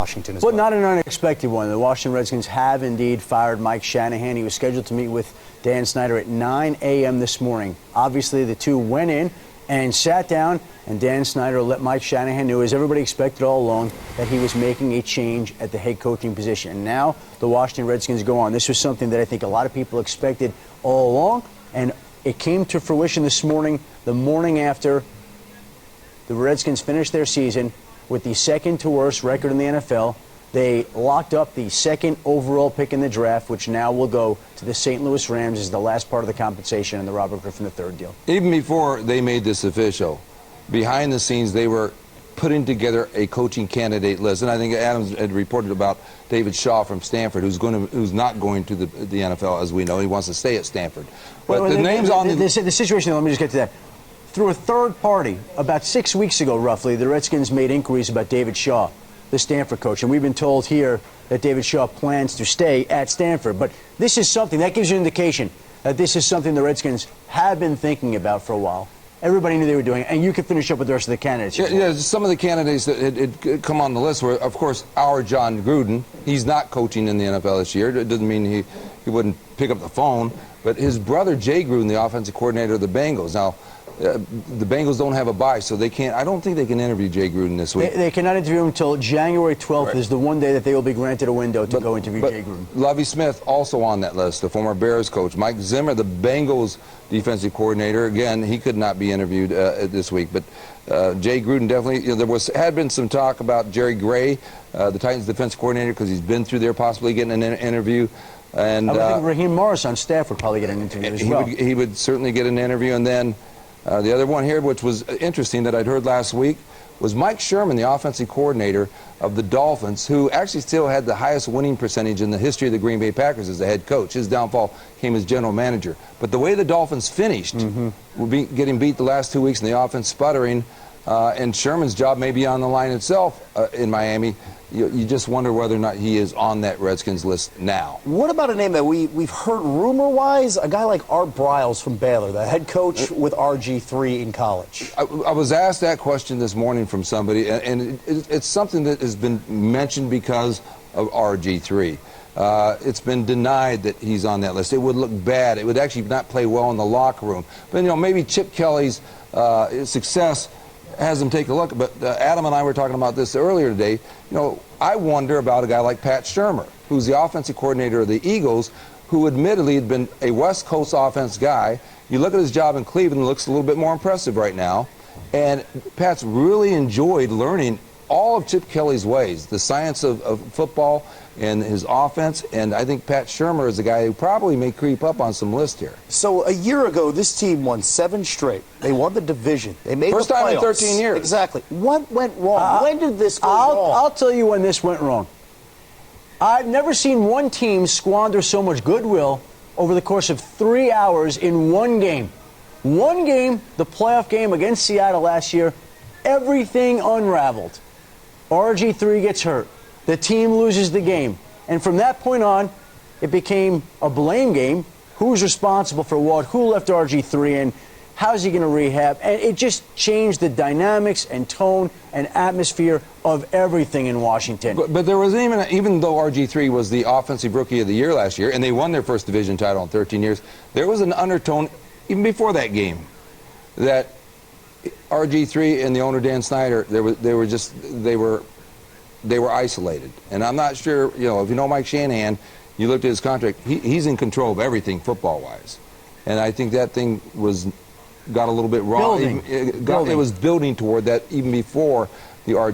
Washington as well. But not an unexpected one. The Washington Redskins have indeed fired Mike Shanahan. He was scheduled to meet with Dan Snyder at 9 a.m. this morning. Obviously, the two went in and sat down, and Dan Snyder let Mike Shanahan know, as everybody expected all along, that he was making a change at the head coaching position. And now the Washington Redskins go on. This was something that I think a lot of people expected all along, and it came to fruition this morning, the morning after the Redskins finished their season with the second to worst record in the NFL. They locked up the second overall pick in the draft, which now will go to the St. Louis Rams as the last part of the compensation in the Robert Griffin III deal. Even before they made this official, behind the scenes they were putting together a coaching candidate list. And I think Adams had reported about David Shaw from Stanford, who's not going to the NFL, as we know. He wants to stay at Stanford. But the names on the situation, let me just get to that. Through a third party, about 6 weeks ago, roughly, the Redskins made inquiries about David Shaw, the Stanford coach. And we've been told here that David Shaw plans to stay at Stanford. But this is something that gives you an indication that this is something the Redskins have been thinking about for a while. Everybody knew they were doing it. And you can finish up with the rest of the candidates. Yeah, some of the candidates that had come on the list were, of course, our John Gruden. He's not coaching in the NFL this year. It doesn't mean he wouldn't pick up the phone. But his brother, Jay Gruden, the offensive coordinator of the Bengals. Now, the Bengals don't have a bye, so they can't. I don't think they can interview Jay Gruden this week. They cannot interview him until January 12th. Right. Is the one day that they will be granted a window to go interview Jay Gruden. Lovie Smith also on that list, the former Bears coach. Mike Zimmer, the Bengals defensive coordinator. Again, he could not be interviewed this week. But Jay Gruden definitely. You know, had been some talk about Jerry Gray, the Titans defensive coordinator, because he's been through there, possibly getting an interview. And I would think Raheem Morris on staff would probably get an interview as well. He would certainly get an interview. And then the other one here, which was interesting that I'd heard last week, was Mike Sherman, the offensive coordinator of the Dolphins, who actually still had the highest winning percentage in the history of the Green Bay Packers as the head coach. His downfall came as general manager. But the way the Dolphins finished, getting beat the last 2 weeks and the offense sputtering, and Sherman's job may be on the line itself in Miami. You just wonder whether or not he is on that Redskins list now. What about a name that we've heard rumor-wise? A guy like Art Briles from Baylor, the head coach with RG3 in college. I was asked that question this morning from somebody, and it's something that has been mentioned because of RG3. It's been denied that he's on that list. It would look bad. It would actually not play well in the locker room. But, you know, maybe Chip Kelly's success has them take a look. But Adam and I were talking about this earlier today. You know, I wonder about a guy like Pat Shurmur, who's the offensive coordinator of the Eagles, who admittedly had been a West Coast offense guy. You look at his job in Cleveland, it looks a little bit more impressive right now. And Pat's really enjoyed learning all of Chip Kelly's ways, the science of football and his offense, and I think Pat Shurmur is a guy who probably may creep up on some list here. So a year ago, this team won 7 straight. They won the division. They made First the playoffs. time in 13 years. Exactly. What went wrong? When did this go wrong? I'll tell you when this went wrong. I've never seen one team squander so much goodwill over the course of 3 hours in one game. One game, the playoff game against Seattle last year, everything unraveled. RG3 gets hurt. The team loses the game. And from that point on, it became a blame game. Who's responsible for what? Who left RG3 in? How's he going to rehab? And it just changed the dynamics and tone and atmosphere of everything in Washington. But there was even though RG3 was the offensive rookie of the year last year, and they won their first division title in 13 years, there was an undertone even before that game that RG3 and the owner Dan Snyder, they were isolated. And I'm not sure, you know, if you know Mike Shanahan, you looked at his contract, he's in control of everything football-wise. And I think that thing got a little bit wrong. It was building toward that even before the RG3.